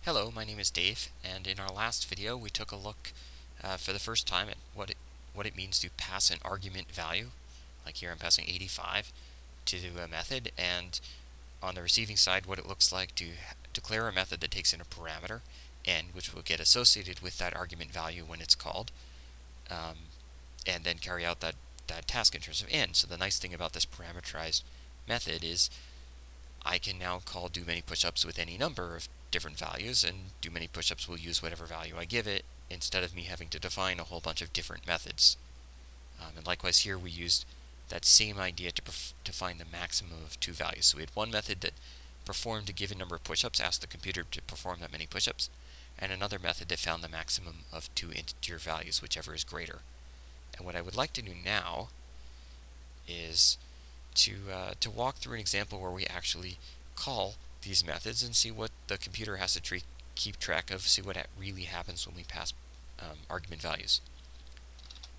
Hello, my name is Dave, and in our last video we took a look for the first time at what it means to pass an argument value. Like here I'm passing 85 to a method, and on the receiving side what it looks like to declare a method that takes in a parameter, n, which will get associated with that argument value when it's called, and then carry out that task in terms of n. So the nice thing about this parameterized method is I can now call do many push-ups with any number of different values, and do many push-ups will use whatever value I give it, instead of me having to define a whole bunch of different methods. And likewise here we used that same idea to find the maximum of two values. So we had one method that performed a given number of push-ups, asked the computer to perform that many push-ups, and another method that found the maximum of two integer values, whichever is greater. And what I would like to do now is to walk through an example where we actually call these methods and see what the computer has to keep track of, see what really happens when we pass argument values.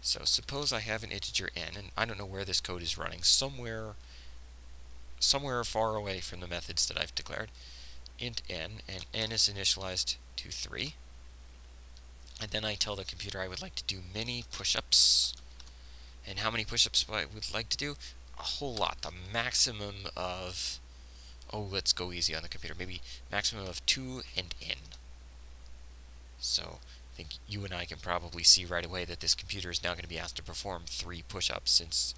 So suppose I have an integer n, and I don't know where this code is running, somewhere far away from the methods that I've declared, int n, and n is initialized to 3. And then I tell the computer I would like to do many push-ups. And how many push-ups I would like to do? A whole lot. The maximum of, let's go easy on the computer, maybe maximum of 2 and n. So I think you and I can probably see right away that this computer is now going to be asked to perform 3 push-ups, since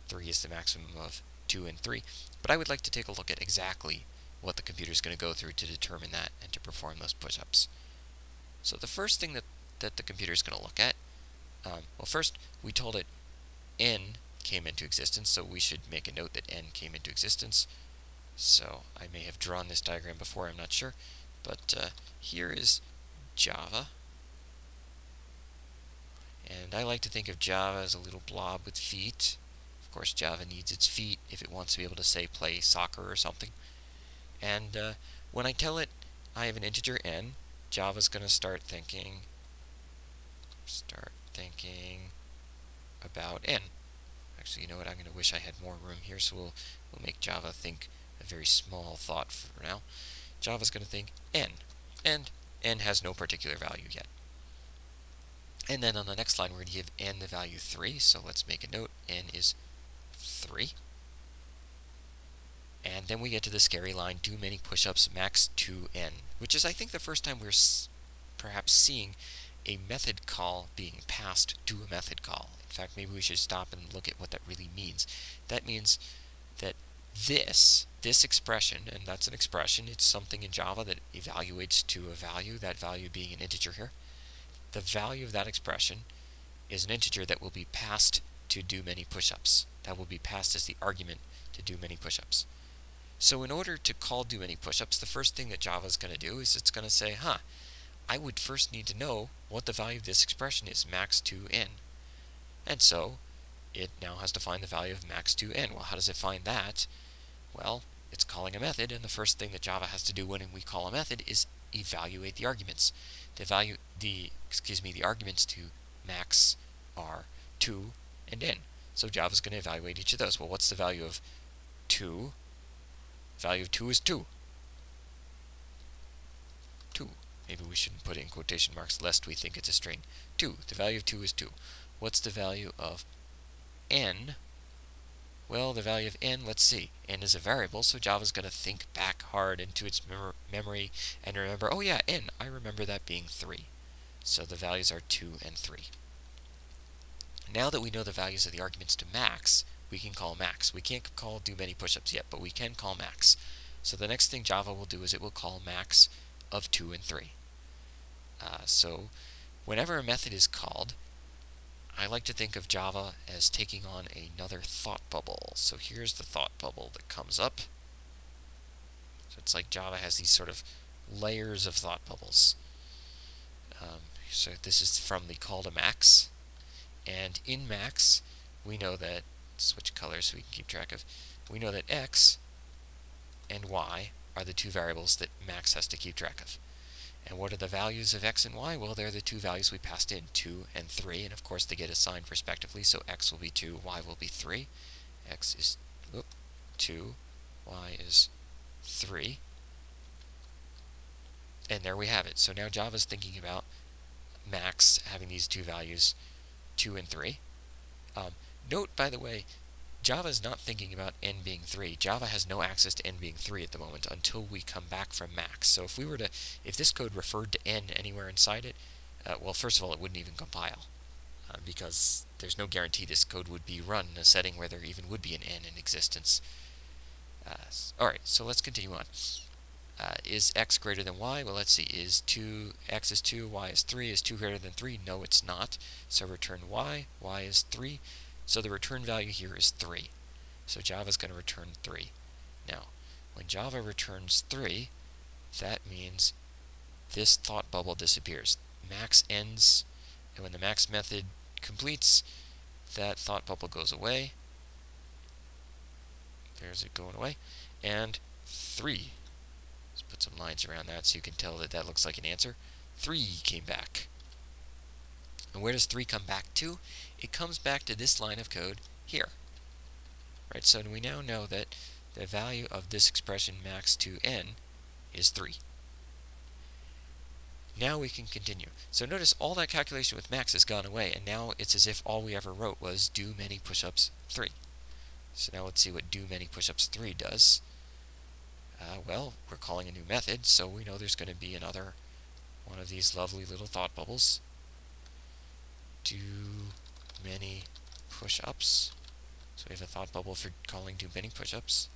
3 is the maximum of 2 and 3. But I would like to take a look at exactly what the computer is going to go through to determine that and to perform those push-ups. So the first thing that the computer is going to look at, well, first we told it n came into existence, so we should make a note that n came into existence. So I may have drawn this diagram before, I'm not sure, but here is Java. And I like to think of Java as a little blob with feet. Of course, Java needs its feet if it wants to be able to, say, play soccer or something. And when I tell it I have an integer n, Java's going to start thinking about n. Actually, you know what, I'm going to wish I had more room here, so we'll make Java think a very small thought for now. Java's going to think n, and n has no particular value yet. And then on the next line, we're going to give n the value 3, so let's make a note, n is 3. And then we get to the scary line, do many push-ups, max 2n, which is, I think, the first time we're perhaps seeing a method call being passed to a method call. In fact, maybe we should stop and look at what that really means. That means that this expression, and that's an expression, it's something in Java that evaluates to a value, that value being an integer here. The value of that expression is an integer that will be passed to do many push-ups. That will be passed as the argument to do many push-ups. So in order to call do many push-ups, the first thing that Java is going to do is it's going to say, I would first need to know what the value of this expression is, max 2n. And so it now has to find the value of max 2n. Well, how does it find that? Well, it's calling a method, and the first thing that Java has to do when we call a method is evaluate the arguments. The arguments to max are 2 and n. So Java's going to evaluate each of those. Well, what's the value of 2? The value of 2 is 2. 2. Maybe we shouldn't put it in quotation marks lest we think it's a string. 2. The value of 2 is 2. What's the value of n? Well, the value of n, let's see. N is a variable, so Java's going to think back hard into its memory and remember, oh yeah, n, I remember that being 3. So the values are 2 and 3. Now that we know the values of the arguments to max, we can call max. We can't call do many push-ups yet, but we can call max. So the next thing Java will do is it will call max of 2 and 3. So whenever a method is called, I like to think of Java as taking on another thought bubble. So here's the thought bubble that comes up. So it's like Java has these sort of layers of thought bubbles. So this is from the call to max. And in max, we know that, switch colors so we can keep track of, we know that x and y are the two variables that max has to keep track of. And what are the values of x and y? Well, they're the two values we passed in, 2 and 3, and of course they get assigned respectively, so x will be 2, y will be 3. X is 2, y is 3. And there we have it. So now Java's thinking about max having these two values, 2 and 3. Note, by the way, Java is not thinking about n being 3. Java has no access to n being 3 at the moment until we come back from max. So if this code referred to n anywhere inside it, well, first of all, it wouldn't even compile, because there's no guarantee this code would be run in a setting where there even would be an n in existence. Alright, so let's continue on. Is x greater than y? Well, let's see. X is 2, y is 3. Is 2 greater than 3? No, it's not. So return y. Y is 3. So the return value here is 3. So Java's going to return 3. Now, when Java returns 3, that means this thought bubble disappears. Max ends, and when the max method completes, that thought bubble goes away. There's it going away. And 3. Let's put some lines around that so you can tell that that looks like an answer. 3 came back. And where does 3 come back to? It comes back to this line of code here. Right, so we now know that the value of this expression max to n is 3. Now we can continue. So notice all that calculation with max has gone away, and now it's as if all we ever wrote was do many push-ups 3. So now let's see what do many push-ups 3 does. Well, we're calling a new method, so we know there's going to be another one of these lovely little thought bubbles. Do many push-ups. So we have a thought bubble for calling do many push-ups.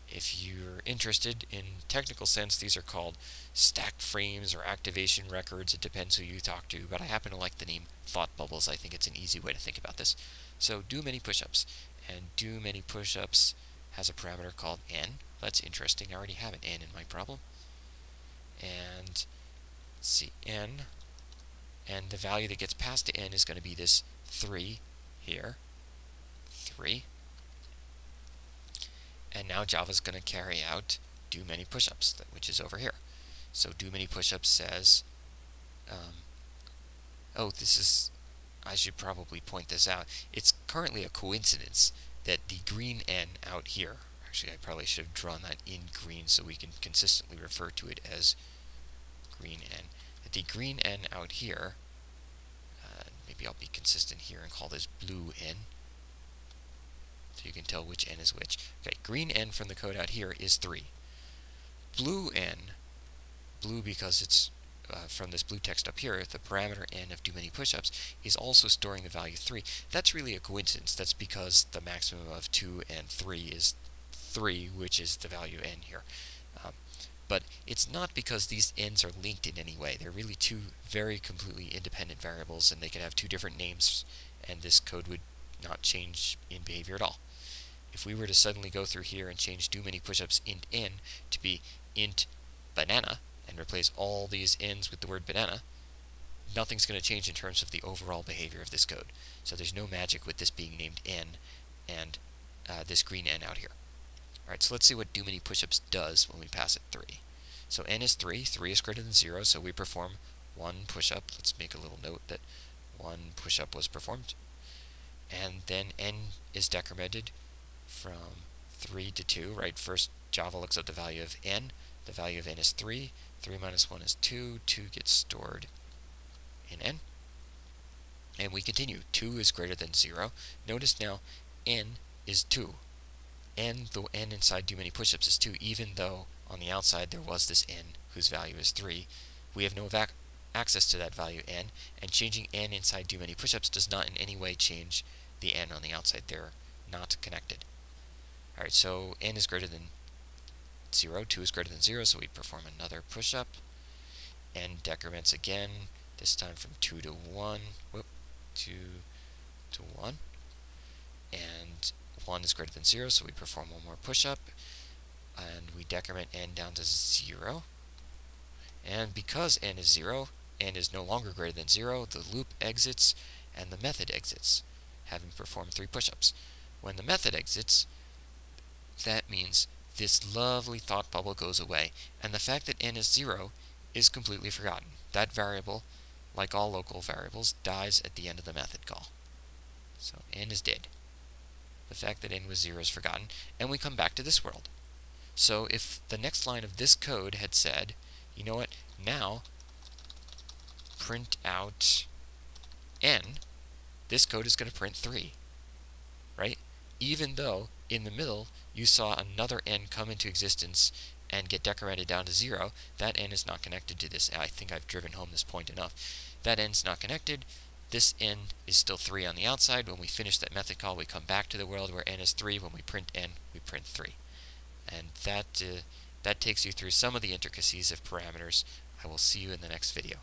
If you're interested in technical sense, these are called stack frames or activation records. It depends who you talk to, but I happen to like the name thought bubbles. I think it's an easy way to think about this. So do many push-ups, and do many push-ups has a parameter called n. That's interesting. I already have an n in my problem. And let's see, n, and the value that gets passed to n is going to be this 3 here. 3. And now Java's going to carry out do many push-ups, which is over here. So do many push-ups says, I should probably point this out. It's currently a coincidence that the green n out here, actually I probably should have drawn that in green so we can consistently refer to it as green n. That the green n out here, maybe I'll be consistent here and call this blue n, so you can tell which n is which. Okay, green n from the code out here is 3. Blue n, blue because it's from this blue text up here, the parameter n of do many push-ups is also storing the value 3. That's really a coincidence. That's because the maximum of 2 and 3 is 3, which is the value n here. But it's not because these n's are linked in any way. They're really two very completely independent variables, and they could have two different names, and this code would not change in behavior at all. If we were to suddenly go through here and change do many push-ups int n to be int banana, and replace all these n's with the word banana, nothing's going to change in terms of the overall behavior of this code. So there's no magic with this being named n and this green n out here. Alright, so let's see what do many push-ups does when we pass it 3. So n is 3, 3 is greater than 0, so we perform 1 push-up. Let's make a little note that 1 push-up was performed. And then n is decremented from 3 to 2, right? First, Java looks at the value of n. The value of n is 3. 3 minus 1 is 2. 2 gets stored in n. And we continue. 2 is greater than 0. Notice now, n is 2. And the n inside do many push-ups is 2, even though on the outside there was this n whose value is 3. We have no access to that value n, and changing n inside do many push-ups does not in any way change the n on the outside. They're not connected. Alright, so n is greater than 0, 2 is greater than 0, so we perform another push-up. N decrements again, this time from 2 to 1. 2 to 1. And 1 is greater than 0, so we perform one more push-up. And we decrement n down to 0. And because n is 0, n is no longer greater than 0, the loop exits and the method exits, having performed 3 push-ups. When the method exits, that means this lovely thought bubble goes away, and the fact that n is 0 is completely forgotten. That variable, like all local variables, dies at the end of the method call. So n is dead. The fact that n was 0 is forgotten, and we come back to this world. So if the next line of this code had said, you know what, now print out n, this code is going to print 3, right? Even though in the middle you saw another n come into existence and get decremented down to 0, that n is not connected to this. I think I've driven home this point enough. That n is not connected. This n is still 3 on the outside. When we finish that method call, we come back to the world where n is 3. When we print n, we print 3. And that takes you through some of the intricacies of parameters. I will see you in the next video.